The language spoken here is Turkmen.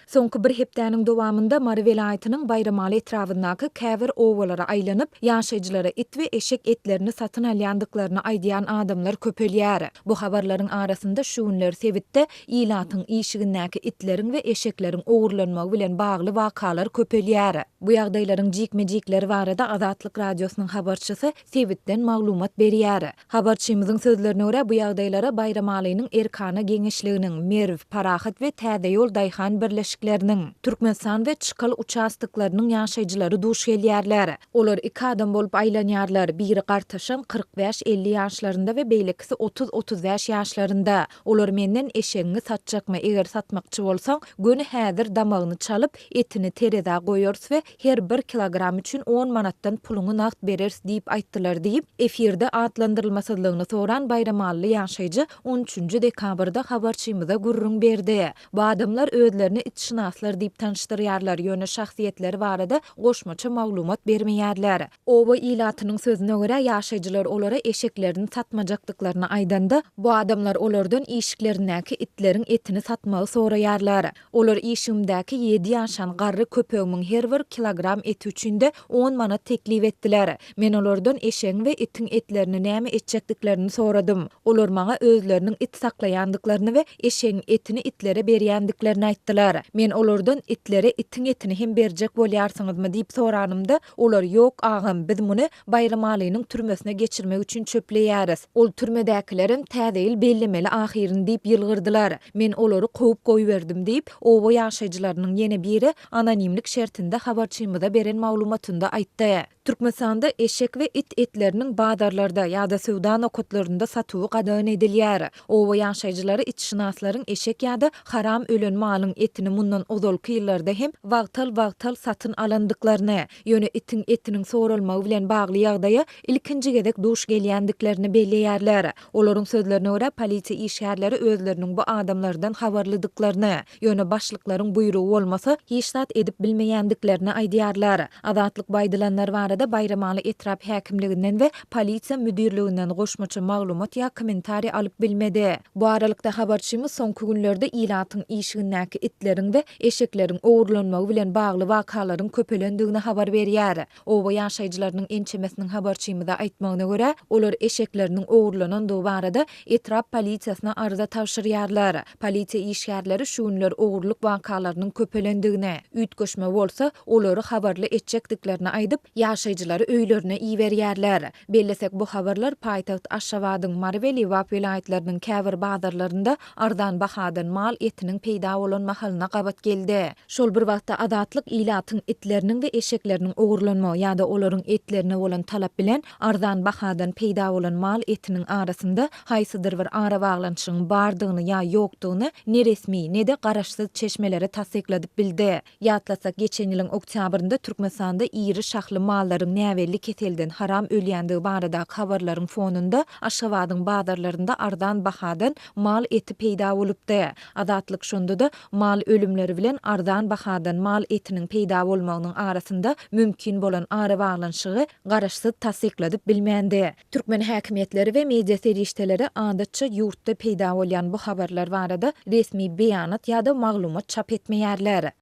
Soňky bir hepdäniň dowamynda Mary welaýatynyň Baýramaly etrabyndaky käbir obalara aýlanyp ýaşaýjylara it we eşek etlerini satyn alýandyklaryny aýdýan adamlar köpelýär. Bu habarlaryň arasynda şu günler sebitde ilatyň işigindäki itleriň we eşekleriň ogurlanmagy bilen bagly wakalar köpelýär. Bu ýagdaýlaryň jikme-jiklikleri barada Azatlyk Radiosynyň habarçysy sebitden maglumat berýär. Habarçymyzyň sözlerine görä bu ýagdaýlara Baýramalynyň erkana geňeşliginiň Merv, Parahat we Täze ýol daýhan birleşikleriniň Türkmenistan we Çykal uçastyklarynyň ýaşaýjylary duş gelýärler. Olar iki adam bolup aýlanýarlar. Biri gartaşan 45-50 ýaşlarynda we beýlekisi 30-35 ýaşlarynda. Olar menden eşegiňi satjakmy eger satmakçy bolsaň, göni häzir damagyny çalyp etini terede goýarys we her 1 kilogram üçin 10 manatdan puluny nagt berers diýip aýtdylar diýip efirde adlandyrylmasydlygyny soran Baýramaly ýaşaýjy 13 dekabrda habarçymyza gurrun berdi. Bu adamlar özlerini itşinaslar diýip tanışdyrýarlar, ýöne şahsiýetleri barada goşmaça maglumat bermeýärler. Oba ilatynyň sözüne görä ýaşaýjylar olara eşeklerini satmajakdyklaryny aýdanda, bu adamlar olardan işiklerindäki itleriň etini satmagy soraýarlar. Olar işigindäki 7 ýaşan garry köpegiň her bir kilogram eti üçinde 10 manat teklip etdiler. Men olardan eşeň we etiň etlerini näme etjekdiklerini soradym. Olar maňa özleriniň it saklaýandyklaryny we eşeň etini itlere berýändiklerini aýtdylar. Men olardan itlere itiň etini hem berjek bolýarsyňyzmy diýip soranymda, olar ýok agam, biz muny Baýramalynyň türmesine geçirmek üçin çöpleýäris. Ol türmedäkilerim täze bellemeli ahyryny diýip ýylgyrdylar. Men olary goýup goýberdim diýip oba ýaşaýjylarynyň ýene biri anonimlik şertinde habarçymyza beren maglumatynda aýtdy. Türkmenistanda eşek we it etleriniň bazarlarda ýa-da söwda nokatlarynda satywy gadagyn edilýär. Oba ýaşaýjylary itşinaslaryň eşek ýa-da haram ölen malyň etini mundan ozalky ýyllarda hem wagtal satyn alandyklaryny, ýöne itiň etiniň sorulmagy bilen bagly ýagdaýa ilkinji gedek duş gelýändiklerini belleýärler. Olaryň sözlerine görä polisiýa işgärleri özleriniň bu adamlardan habarladyklaryny, ýöne başlyklaryň buýrugy bolmasa hiç zat edip bilmeýändiklerini aýdýarlar. Azatlyk baýdalanlar barada Baýramaly etrap häkimliginden we polisiýa müdirliginden goşmaça maglumat ýa kommentari alyp bilmedi. Bu aralykda habarçymyz soňky günlerde ilatyň işigindäki itleriň we eşekleriň ogurlanmagy bilen bagly wakalaryň köpelendigine habar berýär. Oba ýaşaýjylarynyň ençemesiniň habarçymyza aýtmagyna görä, olar eşekleriniň ogurlanandygy barada etrap polisiýasyna arza tapşyrýarlar. Polisiýa işgärleri şu günler ogurluk wakalarynyň köpelendigine üýtgeşme bolsa, olary habarly etjekdiklerini aýdyp ýaşaýjylary öýlerine iýberýärler. Bellesek bu habarlar paýtaht Aşgabatyň Marweli welaýatlarynyň käbir bazarlarynda ardan bahadan mal etiniň peýda bolanma halyna gabat geldi. Şol bir wagtda Azatlyk ilatyň itleriniň we eşekleriniň ogurlanmagy ýa-da olaryň etlerine bolan talap bilen ardan bahadan peýda bolan mal etiniň arasynda haýsydyr bir ara baglanşygyň bardygyny ýa ýokdugyny ne resmi ne de garaşsyz çeşmelere tasdikladyp bildi. Ýatlasak geçen ýylyň oktýabrynda Türkmenistanda iri şahly mallaryň näwelli keselden haram ölýändygi barada habarlaryň fonunda Aşgabatyň bazarlarynda ardan bahadan mal eti peýda bolupdy. Azatlyk şonda da mal ölümleri bilen ardan bahadan mal etiniň peýda bolmagynyň arasynda mümkin bolan ara baglanşygy garaşsyz tasdikladyp bilmendi. Türkmen häkimetleri we media serişdeleri adatça ýurtda peýda bolýan bu habarlar barada resmi beýanat ýa-da maglumat çap etmeýärler.